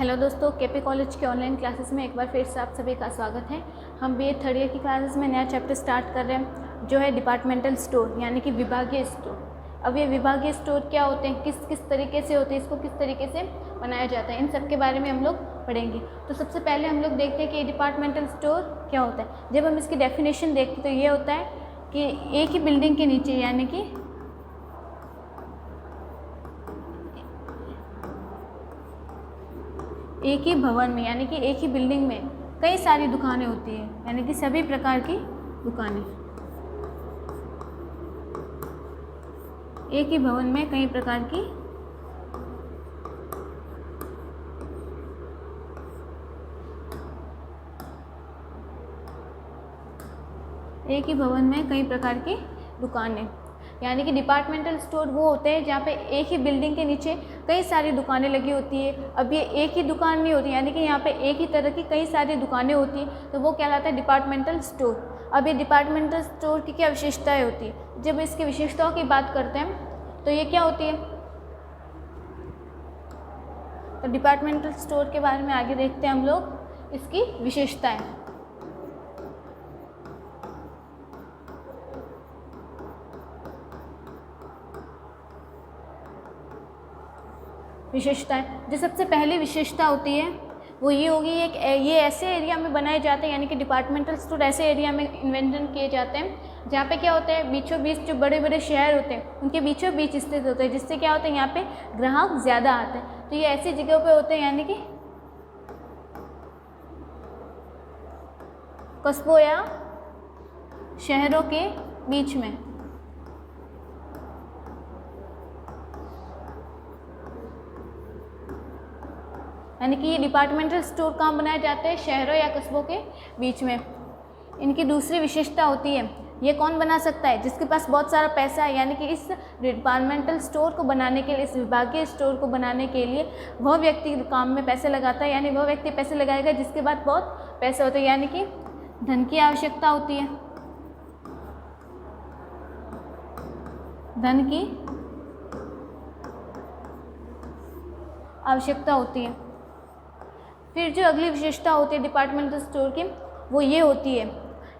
Hello दोस्तों, KP college के online classes में एक बार फिर से आप सभी का स्वागत है। हम बीए थर्ड ईयर की क्लासेस में नया चैप्टर स्टार्ट कर रहे हैं जो है डिपार्टमेंटल स्टोर यानी कि विभागीय स्टोर। अब ये विभागीय स्टोर क्या होते हैं, किस किस तरीके से होते हैं, इसको किस तरीके से बनाया जाता है, इन सब के बारे में हम लोग पढ़ेंगे। तो सबसे पहले हम लोग देखते हैं कि डिपार्टमेंटल स्टोर क्या होता है। जब हम इसकी डेफिनेशन देखते हैं तो ये होता है कि एक ही बिल्डिंग के नीचे यानी कि एक ही भवन में यानी कि एक ही बिल्डिंग में कई सारी दुकानें होती हैं, यानी कि सभी प्रकार की दुकानें। एक ही भवन में कई प्रकार की दुकानें, यानी कि डिपार्टमेंटल स्टोर वो होते हैं जहाँ पे एक ही बिल्डिंग के नीचे कई सारी दुकानें लगी होती है। अब ये एक ही दुकान नहीं होती, यानी कि यहाँ पे एक ही तरह की कई सारी दुकानें होती हैं, तो वो कहलाता है डिपार्टमेंटल स्टोर। अब ये डिपार्टमेंटल स्टोर की क्या विशेषताएं होती है, जब इसकी विशेषताओं की बात करते हैं तो ये क्या होती है। तो डिपार्टमेंटल स्टोर के बारे में आगे देखते हैं हम लोग, इसकी विशेषताएं। जो सबसे पहली विशेषता होती है वो ये होगी, ये ऐसे एरिया में बनाए जाते हैं, यानी कि डिपार्टमेंटल स्टोर ऐसे एरिया में इन्वेंशन किए जाते हैं जहाँ पे क्या होता है, बीचों बीच जो बड़े बड़े शहर होते हैं उनके बीचों बीच स्थित होते हैं, जिससे क्या होता है यहाँ पे ग्राहक ज़्यादा आते हैं। तो ये ऐसी जगहों पे होते हैं यानी कि कस्बों या शहरों के बीच में। यानी कि ये डिपार्टमेंटल स्टोर कहाँ बनाए जाते हैं, शहरों या कस्बों के बीच में। इनकी दूसरी विशेषता होती है, ये कौन बना सकता है, जिसके पास बहुत सारा पैसा है, यानी कि इस डिपार्टमेंटल स्टोर को बनाने के लिए, इस विभागीय स्टोर को बनाने के लिए वह व्यक्ति काम में पैसे लगाता है, यानी वह व्यक्ति पैसे लगाएगा जिसके पास बहुत पैसे होते हैं, यानी कि धन की आवश्यकता होती है। धन की आवश्यकता होती है। फिर जो अगली विशेषता होती है डिपार्टमेंटल स्टोर की, वो ये होती है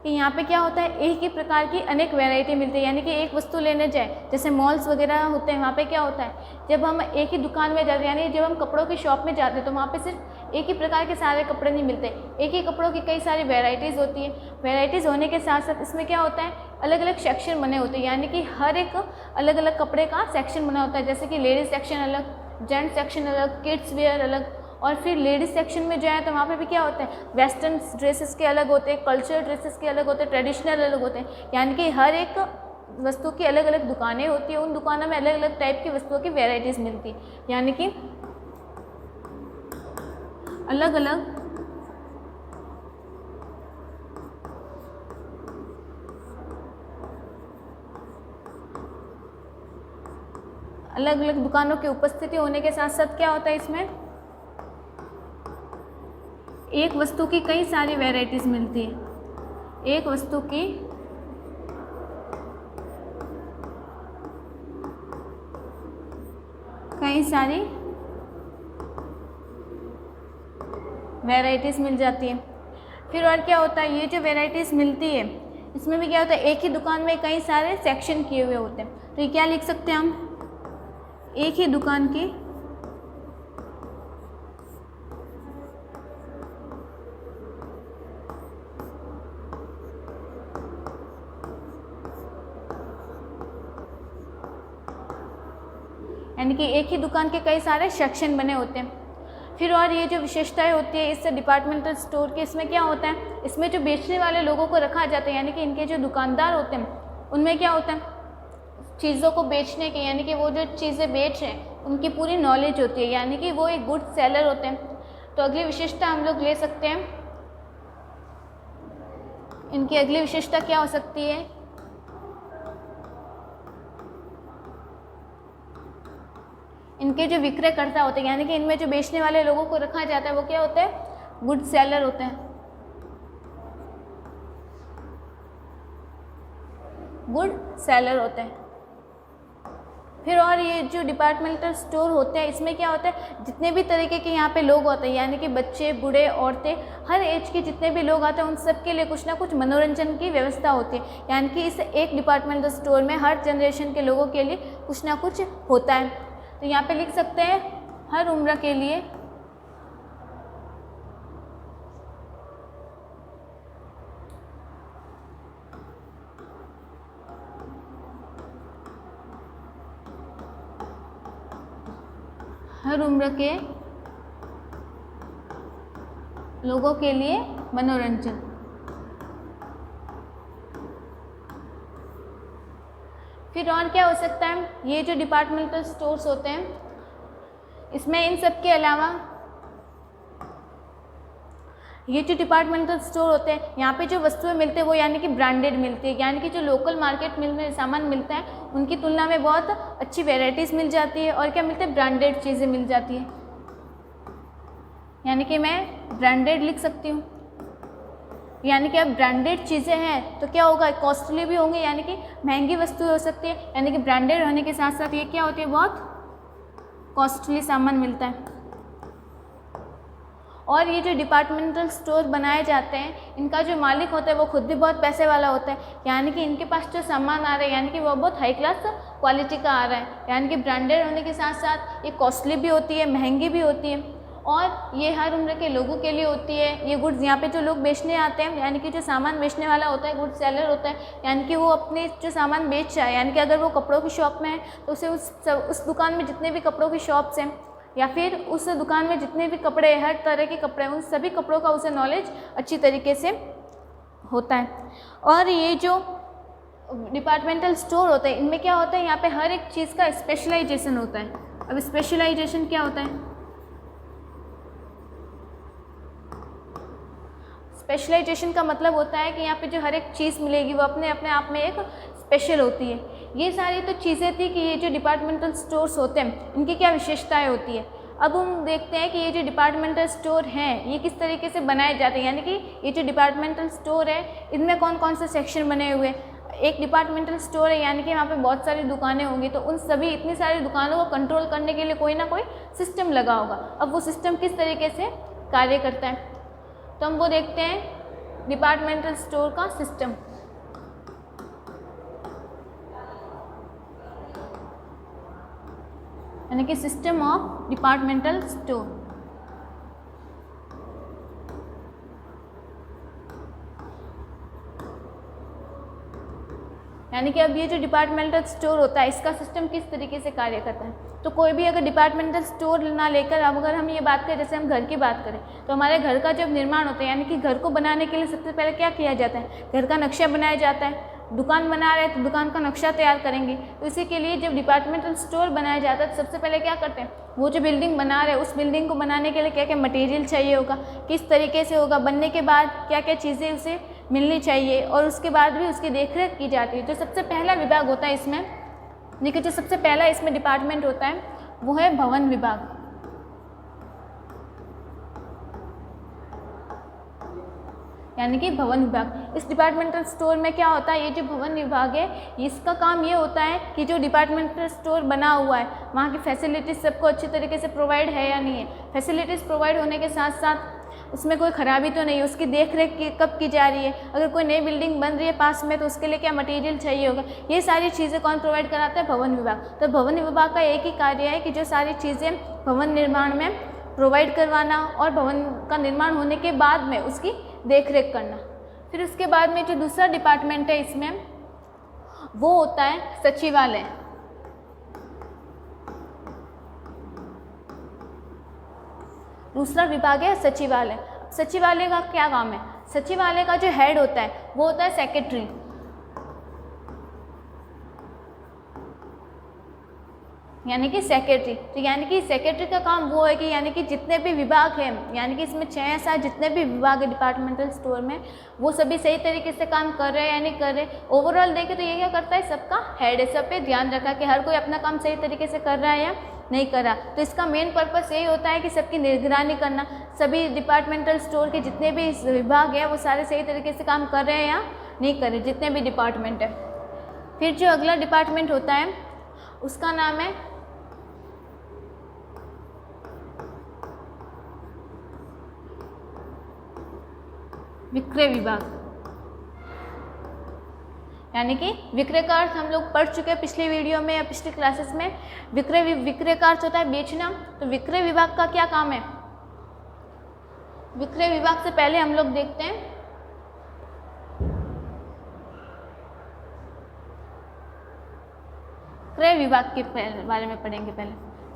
कि यहाँ पे क्या होता है, एक ही प्रकार की अनेक वैरायटी मिलती है। यानी कि एक वस्तु लेने जाए, जैसे मॉल्स वगैरह होते हैं, वहाँ पे क्या होता है, जब हम एक ही दुकान में जाते हैं, यानी जब हम कपड़ों की शॉप में जाते हैं तो वहाँ पे सिर्फ एक ही प्रकार के सारे कपड़े नहीं मिलते, एक ही कपड़ों की कई सारी वेराइटीज़ होती है। वेराइटीज़ होने के साथ साथ इसमें क्या होता है, अलग अलग सेक्शन बने होते हैं, यानी कि हर एक अलग अलग कपड़े का सेक्शन बना होता है। जैसे कि लेडीज सेक्शन अलग, जेंट्स सेक्शन अलग, किड्स वेयर अलग। और फिर लेडीज सेक्शन में जाए तो वहाँ पे भी क्या होता है, वेस्टर्न ड्रेसेस के अलग होते हैं, कल्चरल ड्रेसेस के अलग होते हैं, ट्रेडिशनल अलग होते हैं। यानी कि हर एक वस्तु की अलग अलग दुकानें होती हैं, उन दुकानों में अलग अलग टाइप की वस्तुओं की वेराइटीज़ मिलती है, यानी कि अलग अलग दुकानों की उपस्थिति होने के साथ साथ क्या होता है, इसमें एक वस्तु की कई सारी वैरायटीज़ मिलती है। एक वस्तु की कई सारी वैरायटीज़ मिल जाती है। फिर और क्या होता है, ये जो वैरायटीज़ मिलती है इसमें भी क्या होता है, एक ही दुकान में कई सारे सेक्शन किए हुए होते हैं। तो ये क्या लिख सकते हैं हम, एक ही दुकान की यानी कि एक ही दुकान के कई सारे सेक्शन बने होते हैं। फिर और ये जो विशेषताएं होती है इस डिपार्टमेंटल स्टोर की, इसमें क्या होता है, इसमें जो बेचने वाले लोगों को रखा जाता है, यानी कि इनके जो दुकानदार होते हैं उनमें क्या होता है, चीज़ों को बेचने के, यानी कि वो जो चीज़ें बेच रहे हैं उनकी पूरी नॉलेज होती है, यानी कि वो एक गुड सेलर होते हैं। तो अगली विशेषता हम लोग ले सकते हैं, इनकी अगली विशेषता क्या हो सकती है, इनके जो विक्रयकर्ता होते हैं, यानी कि इनमें जो बेचने वाले लोगों को रखा जाता है वो क्या होते हैं, गुड सेलर होते हैं। गुड सेलर होते हैं। फिर और ये जो डिपार्टमेंटल स्टोर होते हैं इसमें क्या होता है, जितने भी तरीके के यहाँ पे लोग होते हैं यानी कि बच्चे, बूढ़े, औरतें, हर एज के जितने भी लोग आते हैं उन सब के लिए कुछ ना कुछ मनोरंजन की व्यवस्था होती है। यानी कि इस एक डिपार्टमेंटल स्टोर में हर जनरेशन के लोगों के लिए कुछ ना कुछ होता है। तो यहाँ पे लिख सकते हैं हर उम्र के लिए लोगों के लिए मनोरंजन। फिर और क्या हो सकता है, ये जो डिपार्टमेंटल स्टोर्स होते हैं इसमें इन सब के अलावा ये जो डिपार्टमेंटल स्टोर होते हैं यहाँ पे जो वस्तुएं मिलती है वो यानी कि ब्रांडेड मिलती है, यानी कि जो लोकल मार्केट में सामान मिलता है उनकी तुलना में बहुत अच्छी वेराइटीज़ मिल जाती है। और क्या मिलते हैं, ब्रांडेड चीज़ें मिल जाती है। यानी कि मैं ब्रांडेड लिख सकती हूँ, यानी कि अब ब्रांडेड चीज़ें हैं तो क्या होगा, कॉस्टली भी होंगे, यानी कि महंगी वस्तुएं हो सकती है। यानी कि ब्रांडेड होने के साथ साथ ये क्या होती है, बहुत कॉस्टली सामान मिलता है। और ये जो डिपार्टमेंटल स्टोर बनाए जाते हैं इनका जो मालिक होता है वो खुद भी बहुत पैसे वाला होता है, यानी कि इनके पास जो सामान आ रहा है यानी कि वो बहुत हाई क्लास क्वालिटी का आ रहा है। यानी कि ब्रांडेड होने के साथ साथ ये कॉस्टली भी होती है, महंगी भी होती है और ये हर उम्र के लोगों के लिए होती है। ये गुड्स यहाँ पे जो लोग बेचने आते हैं यानी कि जो सामान बेचने वाला होता है, गुड सेलर होता है, यानी कि वो अपने जो सामान बेच रहा है, यानी कि अगर वो कपड़ों की शॉप में है तो उसे उस दुकान में जितने भी कपड़ों की शॉप्स हैं या फिर उस दुकान में जितने भी कपड़े, हर तरह के कपड़े हैं, उन सभी कपड़ों का उसे नॉलेज अच्छी तरीके से होता है। और ये जो डिपार्टमेंटल स्टोर होते हैं इनमें क्या होता है, यहाँ पे हर एक चीज़ का स्पेशलाइजेशन होता है। अब स्पेशलाइजेशन क्या होता है, स्पेशलाइजेशन का मतलब होता है कि यहाँ पे जो हर एक चीज़ मिलेगी वो अपने अपने आप में एक स्पेशल होती है। ये सारी तो चीज़ें थी कि ये जो डिपार्टमेंटल स्टोर्स होते हैं इनकी क्या विशेषताएं होती है। अब हम देखते हैं कि ये जो डिपार्टमेंटल स्टोर हैं ये किस तरीके से बनाए जाते हैं, यानी कि ये जो डिपार्टमेंटल स्टोर है इनमें कौन कौन से सेक्शन बने हुए हैं। एक डिपार्टमेंटल स्टोर है यानी कि वहाँ पे बहुत सारी दुकानें होंगी, तो उन सभी इतनी सारी दुकानों को कंट्रोल करने के लिए कोई ना कोई सिस्टम लगा होगा। अब वो सिस्टम किस तरीके से कार्य करता है तो हम वो देखते हैं, डिपार्टमेंटल स्टोर का सिस्टम। यानी कि सिस्टम ऑफ डिपार्टमेंटल स्टोर। यानी कि अब ये जो डिपार्टमेंटल स्टोर होता है इसका सिस्टम किस तरीके से कार्य करता है। तो कोई भी अगर डिपार्टमेंटल स्टोर ना लेकर, अब अगर हम ये बात करें, जैसे हम घर की बात करें तो हमारे घर का जब निर्माण होता है यानी कि घर को बनाने के लिए सबसे पहले क्या किया जाता है, घर का नक्शा बनाया जाता है। दुकान बना रहे हैं तो दुकान का नक्शा तैयार करेंगे, तो इसी के लिए जब डिपार्टमेंटल स्टोर बनाया जाता है तो सबसे पहले क्या करते हैं, वो जो बिल्डिंग बना रहे हैं उस बिल्डिंग को बनाने के लिए क्या क्या मटेरियल चाहिए होगा, किस तरीके से होगा, बनने के बाद क्या क्या चीज़ें उसे मिलनी चाहिए, और उसके बाद भी उसकी देखरेख की जाती है। जो सबसे पहला विभाग होता है इसमें, देखिए जो सबसे पहला इसमें डिपार्टमेंट होता है वो है भवन विभाग। यानी कि भवन विभाग। इस डिपार्टमेंटल स्टोर में क्या होता है, ये जो भवन विभाग है इसका काम ये होता है कि जो डिपार्टमेंटल स्टोर बना हुआ है वहाँ की फैसिलिटीज़ सबको अच्छी तरीके से प्रोवाइड है या नहीं है। फैसिलिटीज़ प्रोवाइड होने के साथ साथ उसमें कोई ख़राबी तो नहीं है, उसकी देख रेख कब की जा रही है, अगर कोई नई बिल्डिंग बन रही है पास में तो उसके लिए क्या मटेरियल चाहिए होगा, ये सारी चीज़ें कौन प्रोवाइड कराता है, भवन विभाग। तो भवन विभाग का एक ही कार्य है कि जो सारी चीज़ें भवन निर्माण में प्रोवाइड करवाना और भवन का निर्माण होने के बाद में उसकी देख रेख करना। फिर उसके बाद में जो दूसरा डिपार्टमेंट है इसमें वो होता है सचिवालय। दूसरा विभाग है सचिवालय। सचिवालय का क्या काम है, सचिवालय का जो हेड होता है वो होता है सेक्रेटरी। यानी कि सेक्रेटरी, तो यानी कि सेक्रेटरी का काम वो है कि यानी कि जितने भी विभाग हैं, यानी कि इसमें 6 या 7 जितने भी विभाग है डिपार्टमेंटल स्टोर में, वो सभी सही तरीके से काम कर रहे हैं या नहीं कर रहे। ओवरऑल देखें तो ये क्या करता है, सबका हेड है, सब पे ध्यान रखा कि हर कोई अपना काम सही तरीके से कर रहा है या नहीं कर रहा। तो इसका मेन पर्पस यही होता है कि सबकी निगरानी करना, सभी डिपार्टमेंटल स्टोर के जितने भी विभाग हैं वो सारे सही तरीके से काम कर रहे हैं या नहीं कर रहे, जितने भी डिपार्टमेंट है। फिर जो अगला डिपार्टमेंट होता है उसका नाम है विक्रय विभाग। यानी कि विक्रय का अर्थ हम लोग पढ़ चुके हैं पिछले वीडियो में या पिछली क्लासेस में। विक्रय का अर्थ होता है बेचना। तो विक्रय विभाग का क्या काम है? विक्रय विभाग से पहले हम लोग देखते हैं क्रय विभाग के बारे में पढ़ेंगे। पहले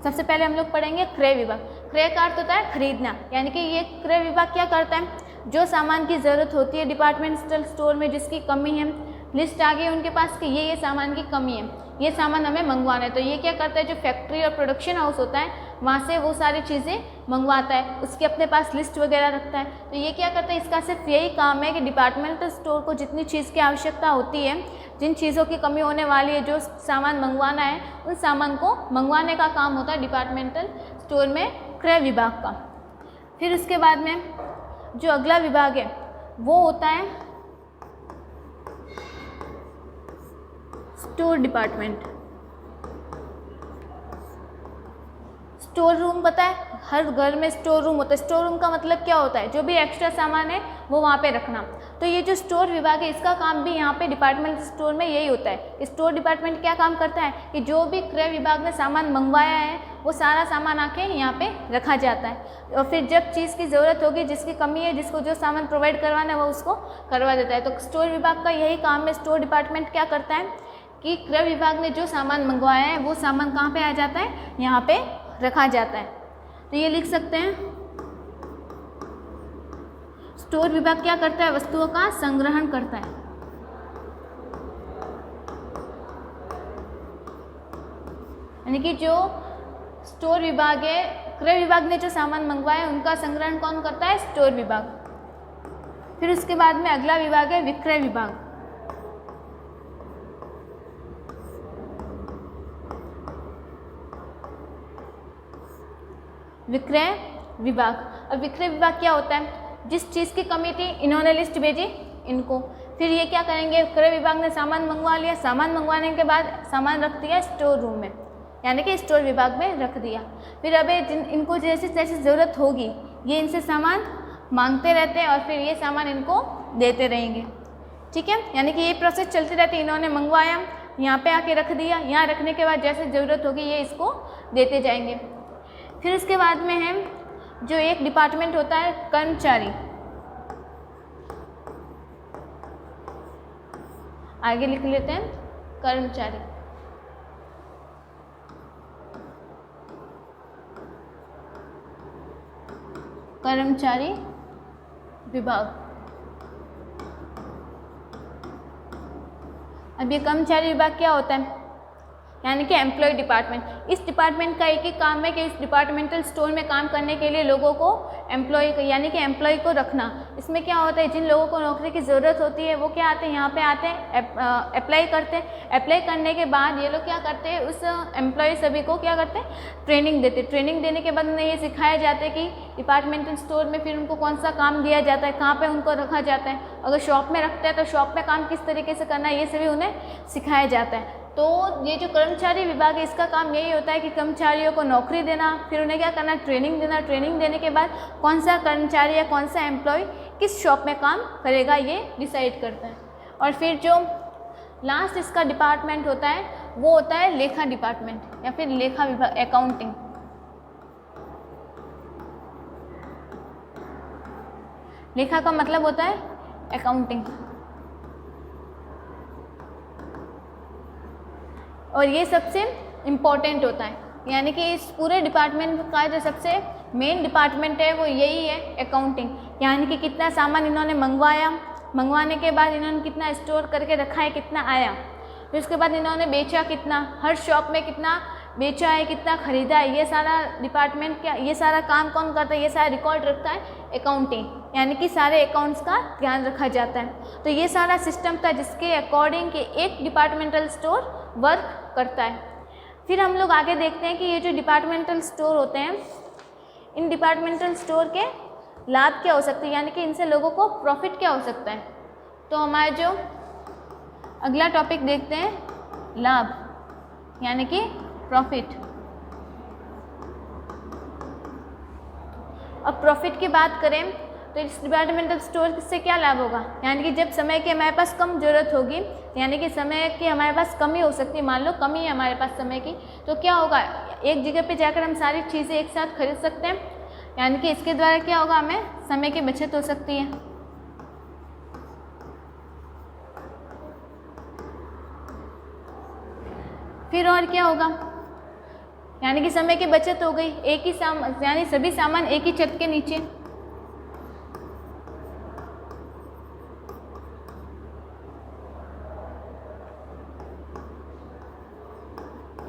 सबसे पहले हम लोग पढ़ेंगे क्रय विभाग। क्रय का अर्थ होता है खरीदना। यानी कि ये क्रय विभाग क्या करता है, जो सामान की ज़रूरत होती है डिपार्टमेंटल स्टोर में जिसकी कमी है, लिस्ट आ गई उनके पास कि ये सामान की कमी है, ये सामान हमें मंगवाना है, तो ये क्या करता है, जो फैक्ट्री और प्रोडक्शन हाउस होता है वहाँ से वो सारी चीज़ें मंगवाता है, उसके अपने पास लिस्ट वगैरह रखता है। तो ये क्या करता है, इसका सिर्फ यही काम है कि डिपार्टमेंटल स्टोर को जितनी चीज़ की आवश्यकता होती है, जिन चीज़ों की कमी होने वाली है, जो सामान मंगवाना है, उन सामान को मंगवाने का काम होता है डिपार्टमेंटल स्टोर में क्रय विभाग का। फिर उसके बाद में जो अगला विभाग है वो होता है स्टोर डिपार्टमेंट। स्टोर रूम पता है, हर घर में स्टोर रूम होता है। स्टोर रूम का मतलब क्या होता है, जो भी एक्स्ट्रा सामान है वो वहाँ पे रखना। तो ये जो स्टोर विभाग है इसका काम भी यहाँ पे डिपार्टमेंट स्टोर में यही होता है। स्टोर डिपार्टमेंट क्या काम करता है कि जो भी क्रय विभाग ने सामान मंगवाया है वो सारा सामान आके यहाँ पे रखा जाता है, और फिर जब चीज़ की ज़रूरत होगी, जिसकी कमी है, जिसको जो सामान प्रोवाइड करवाना है वो उसको करवा देता है। तो स्टोर विभाग का यही काम है। स्टोर डिपार्टमेंट क्या करता है कि क्रय विभाग ने जो सामान मंगवाया है वो सामान कहाँ पे आ जाता है, यहाँ पे रखा जाता है। तो ये लिख सकते हैं, स्टोर विभाग क्या करता है, वस्तुओं का संग्रहण करता है। यानी कि जो स्टोर विभाग है, क्रय विभाग ने जो सामान मंगवाया है उनका संग्रहण कौन करता है, स्टोर विभाग। फिर उसके बाद में अगला विभाग है विक्रय विभाग। विक्रय विभाग। अब विक्रय विभाग क्या होता है, जिस चीज़ की कमी थी इन्होंने लिस्ट भेजी इनको, फिर ये क्या करेंगे, क्रय विभाग ने सामान मंगवा लिया, सामान मंगवाने के बाद सामान रख दिया स्टोर रूम में, यानी कि स्टोर विभाग में रख दिया। फिर अब इनको जैसे जैसे ज़रूरत होगी ये इनसे सामान मांगते रहते हैं और फिर ये सामान इनको देते रहेंगे। ठीक है, यानी कि ये प्रोसेस चलती रहती है। इन्होंने मंगवाया, यहाँ पे आके रख दिया, यहाँ रखने के बाद जैसे ज़रूरत होगी ये इसको देते जाएंगे। फिर उसके बाद में है जो एक डिपार्टमेंट होता है कर्मचारी। आगे लिख लेते हैं कर्मचारी। कर्मचारी विभाग। अब ये कर्मचारी विभाग क्या होता है, यानी कि एम्प्लॉय डिपार्टमेंट। इस डिपार्टमेंट का एक ही काम है कि इस डिपार्टमेंटल स्टोर में काम करने के लिए लोगों को यानी कि एम्प्लॉय को रखना। इसमें क्या होता है, जिन लोगों को नौकरी की ज़रूरत होती है वो क्या आते हैं, यहाँ पे आते हैं, अप्लाई करते हैं। अप्लाई करने के बाद ये लोग क्या करते हैं, उस एम्प्लॉय सभी को क्या करते हैं, ट्रेनिंग देते हैं। ट्रेनिंग देने के बाद उन्हें ये सिखाया जाता है कि डिपार्टमेंटल स्टोर में फिर उनको कौन सा काम दिया जाता है, कहाँ पर उनको रखा जाता है। अगर शॉप में रखते हैं तो शॉप में काम किस तरीके से करना है, ये सभी उन्हें सिखाया जाता है। तो ये जो कर्मचारी विभाग है इसका काम यही होता है कि कर्मचारियों को नौकरी देना, फिर उन्हें क्या करना, ट्रेनिंग देना। ट्रेनिंग देने के बाद कौन सा कर्मचारी या कौन सा एम्प्लॉय किस शॉप में काम करेगा ये डिसाइड करता है। और फिर जो लास्ट इसका डिपार्टमेंट होता है वो होता है लेखा डिपार्टमेंट या फिर लेखा विभाग, अकाउंटिंग। लेखा का मतलब होता है अकाउंटिंग, और ये सबसे इम्पॉर्टेंट होता है। यानी कि इस पूरे डिपार्टमेंट का जो सबसे मेन डिपार्टमेंट है वो यही है, अकाउंटिंग। यानी कि कितना सामान इन्होंने मंगवाया, मंगवाने के बाद इन्होंने कितना स्टोर करके रखा है, कितना आया, फिर उसके बाद इन्होंने बेचा कितना, हर शॉप में कितना बेचा है, कितना खरीदा है, ये सारा डिपार्टमेंट क्या, ये सारा काम कौन करता है, ये सारा रिकॉर्ड रखता है अकाउंटिंग। यानी कि सारे अकाउंट्स का ध्यान रखा जाता है। तो ये सारा सिस्टम था जिसके अकॉर्डिंग कि एक डिपार्टमेंटल स्टोर वर्क करता है। फिर हम लोग आगे देखते हैं कि ये जो डिपार्टमेंटल स्टोर होते हैं, इन डिपार्टमेंटल स्टोर के लाभ क्या हो सकते हैं, यानी कि इनसे लोगों को प्रॉफिट क्या हो सकता है। तो हमारा जो अगला टॉपिक देखते हैं लाभ, यानी कि प्रॉफिट। अब प्रॉफिट की बात करें तो इस डिपार्टमेंटल स्टोर से क्या लाभ होगा, यानी कि जब समय की हमारे पास कम ज़रूरत होगी, यानी कि समय की हमारे पास कमी हो सकती है, मान लो कमी है हमारे पास समय की, तो क्या होगा, एक जगह पे जाकर हम सारी चीज़ें एक साथ खरीद सकते हैं, यानी कि इसके द्वारा क्या होगा, हमें समय की बचत हो सकती है। फिर और क्या होगा, यानी कि समय की बचत हो गई, एक ही सामान, यानी सभी सामान एक ही छत के नीचे,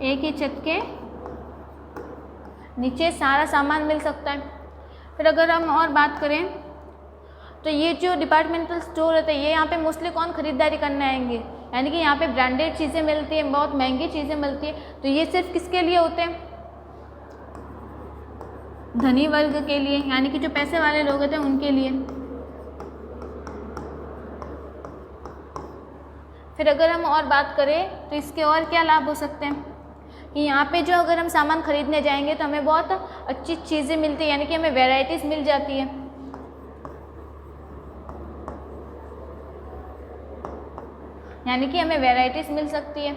एक ही छत के नीचे सारा सामान मिल सकता है। फिर अगर हम और बात करें तो ये जो डिपार्टमेंटल स्टोर होता है, ये यहाँ पे मोस्टली कौन खरीदारी करने आएंगे, यानी कि यहाँ पे ब्रांडेड चीज़ें मिलती हैं, बहुत महंगी चीज़ें मिलती हैं, तो ये सिर्फ किसके लिए होते हैं, धनी वर्ग के लिए, यानी कि जो पैसे वाले लोग होते हैं उनके लिए। फिर अगर हम और बात करें तो इसके और क्या लाभ हो सकते हैं कि यहाँ पे जो अगर हम सामान खरीदने जाएंगे तो हमें बहुत अच्छी चीज़ें मिलती हैं, यानी कि हमें वैरायटीज़ मिल जाती है। यानी कि हमें वैरायटीज़ मिल सकती है।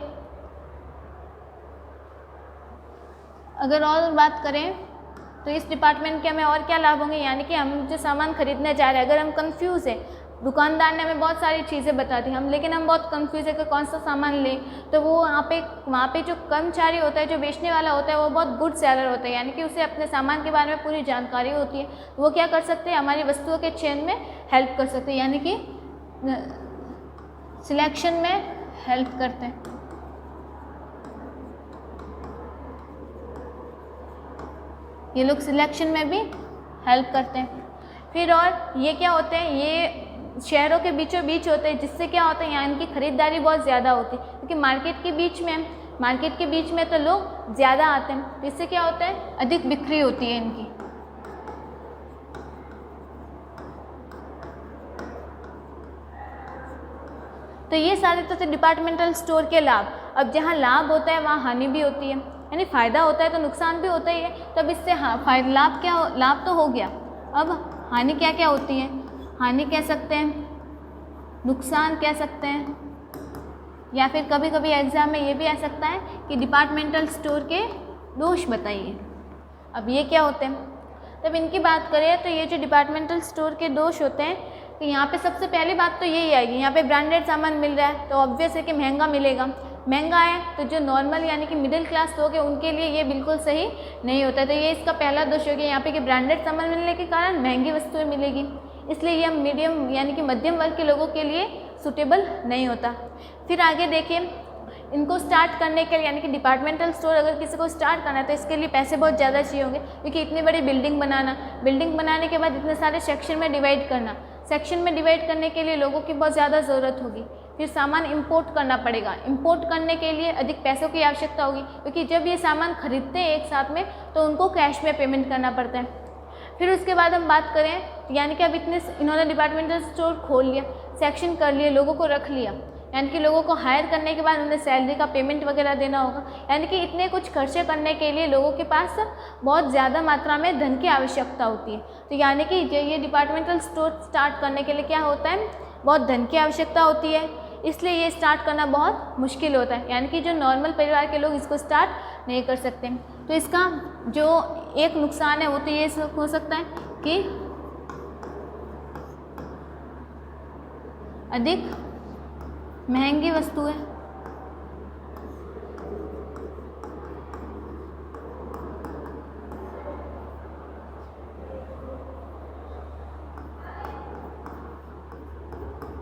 अगर और बात करें तो इस डिपार्टमेंट के हमें और क्या लाभ होंगे, यानी कि हम जो सामान खरीदने जा रहे हैं, अगर हम कंफ्यूज है, दुकानदार ने हमें बहुत सारी चीज़ें बता दी, लेकिन हम बहुत कंफ्यूज है कि कौन सा सामान लें, तो वो वहाँ पे जो कर्मचारी होता है, जो बेचने वाला होता है, वो बहुत गुड सेलर होता है, यानी कि उसे अपने सामान के बारे में पूरी जानकारी होती है, वो क्या कर सकते हैं, हमारी वस्तुओं के चयन में हेल्प कर सकते हैं, यानी कि सिलेक्शन में हेल्प करते हैं। ये लोग सिलेक्शन में भी हेल्प करते हैं। फिर और ये क्या होते हैं, ये शहरों के बीचों बीच होते हैं, जिससे क्या होता है, यहाँ इनकी खरीदारी बहुत ज़्यादा होती है, क्योंकि मार्केट के बीच में तो लोग ज़्यादा आते हैं, तो इससे क्या होता है, अधिक बिक्री होती है इनकी। तो ये सारे तो थे डिपार्टमेंटल स्टोर के लाभ। अब जहाँ लाभ होता है वहाँ हानि भी होती है, यानी फ़ायदा होता है तो नुकसान भी होता ही है। तब इससे लाभ तो हो गया, अब हानि क्या क्या होती है, हानि कह सकते हैं, नुकसान कह सकते हैं, या फिर कभी कभी एग्ज़ाम में ये भी आ सकता है कि डिपार्टमेंटल स्टोर के दोष बताइए। अब ये क्या होते हैं, तब इनकी बात करें तो ये जो डिपार्टमेंटल स्टोर के दोष होते हैं कि यहाँ पे सबसे पहली बात तो यही आएगी, यहाँ पे ब्रांडेड सामान मिल रहा है तो ऑब्वियस है कि महंगा मिलेगा। महंगा है तो जो नॉर्मल यानी कि मिडिल क्लास लोग हैं उनके लिए ये बिल्कुल सही नहीं होता है। तो ये इसका पहला दोष हो गया यहाँ पे कि ब्रांडेड सामान मिलने के कारण महंगी वस्तुएं मिलेगी, इसलिए ये मीडियम यानी कि मध्यम वर्ग के लोगों के लिए सूटेबल नहीं होता। फिर आगे देखिए, इनको स्टार्ट करने के लिए यानी कि डिपार्टमेंटल स्टोर अगर किसी को स्टार्ट करना है तो इसके लिए पैसे बहुत ज़्यादा चाहिए होंगे, क्योंकि इतनी बड़ी बिल्डिंग बनाने के बाद इतने सारे सेक्शन में डिवाइड करना, सेक्शन में डिवाइड करने के लिए लोगों की बहुत ज़्यादा ज़रूरत होगी। फिर सामान इंपोर्ट करना पड़ेगा, इंपोर्ट करने के लिए अधिक पैसों की आवश्यकता होगी, क्योंकि जब ये सामान खरीदते हैं एक साथ में तो उनको कैश में पेमेंट करना पड़ता है। फिर उसके बाद हम बात करें यानी कि अब इन्होंने डिपार्टमेंटल स्टोर खोल लिया, सेक्शन कर लिए, लोगों को रख लिया, यानी कि लोगों को हायर करने के बाद उन्हें सैलरी का पेमेंट वगैरह देना होगा, यानी कि इतने कुछ खर्चे करने के लिए लोगों के पास बहुत ज़्यादा मात्रा में धन की आवश्यकता होती है। तो यानी कि ये डिपार्टमेंटल स्टोर स्टार्ट करने के लिए क्या होता है, बहुत धन की आवश्यकता होती है, इसलिए ये स्टार्ट करना बहुत मुश्किल होता है, यानी कि जो नॉर्मल परिवार के लोग इसको स्टार्ट नहीं कर सकते। तो इसका जो एक नुकसान है वो तो ये हो सकता है कि अधिक महंगी वस्तुएं,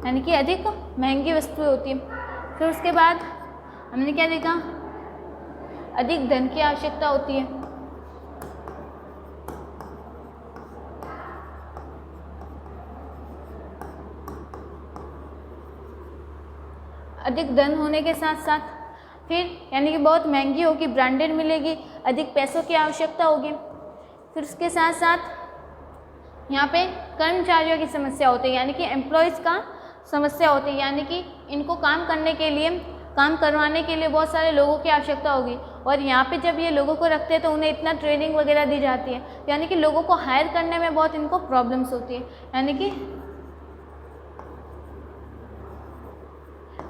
यानी कि अधिक महंगी वस्तुएं होती है। फिर उसके बाद हमने क्या देखा, अधिक धन की आवश्यकता होती है। अधिक धन होने के साथ साथ फिर यानी कि बहुत महंगी होगी, ब्रांडेड मिलेगी, अधिक पैसों की आवश्यकता होगी। फिर उसके साथ साथ यहाँ पे कर्मचारियों की समस्या होती है, यानी कि एम्प्लॉयज़ का समस्या होती है, यानी कि इनको काम करने के लिए काम करवाने के लिए बहुत सारे लोगों की आवश्यकता होगी, और यहाँ पे जब ये लोगों को रखते हैं तो उन्हें इतना ट्रेनिंग वगैरह दी जाती है, यानी कि लोगों को हायर करने में बहुत इनको प्रॉब्लम्स होती है, यानी कि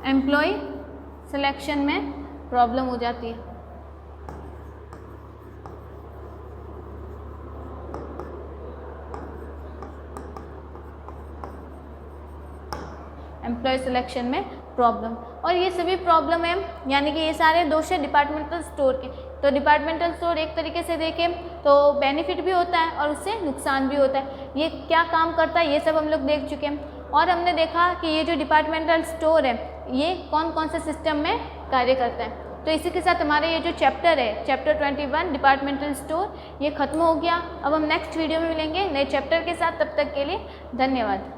एम्प्लॉय सिलेक्शन में प्रॉब्लम हो जाती है। एम्प्लॉय सिलेक्शन में प्रॉब्लम, और ये सभी प्रॉब्लम है, यानी कि ये सारे दोष है डिपार्टमेंटल स्टोर के। तो डिपार्टमेंटल स्टोर एक तरीके से देखें तो बेनिफिट भी होता है और उससे नुकसान भी होता है। ये क्या काम करता है ये सब हम लोग देख चुके हैं, और हमने देखा कि ये जो डिपार्टमेंटल स्टोर है ये कौन कौन से सिस्टम में कार्य करता है। तो इसी के साथ हमारे ये जो चैप्टर है, चैप्टर 21 डिपार्टमेंटल स्टोर, ये खत्म हो गया। अब हम नेक्स्ट वीडियो में मिलेंगे नए चैप्टर के साथ, तब तक के लिए धन्यवाद।